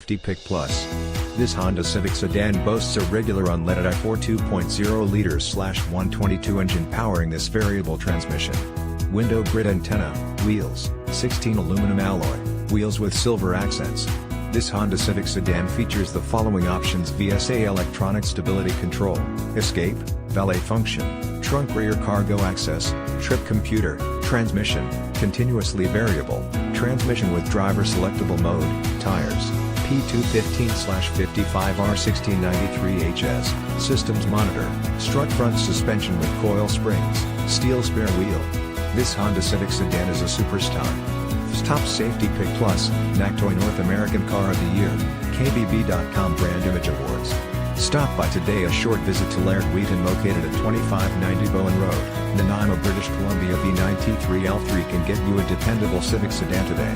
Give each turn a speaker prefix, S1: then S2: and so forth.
S1: Safety Pick Plus. This Honda Civic Sedan boasts a regular unleaded I-4 2.0 liters/122 engine powering this variable transmission. Window grid antenna, wheels, 16 aluminum alloy, wheels with silver accents. This Honda Civic Sedan features the following options: VSA electronic stability control, escape, valet function, trunk rear cargo access, trip computer, transmission, continuously variable, transmission with driver selectable mode, tires, P215/55R1693HS, systems monitor, strut front suspension with coil springs, steel spare wheel. This Honda Civic Sedan is a superstar. Top Safety Pick Plus, NACTOY North American Car of the Year, KBB.com Brand Image Awards. Stop by today. A short visit to Laird Wheaton, located at 2590 Bowen Road, Nanaimo, British Columbia. V9T3L3 can get you a dependable Civic Sedan today.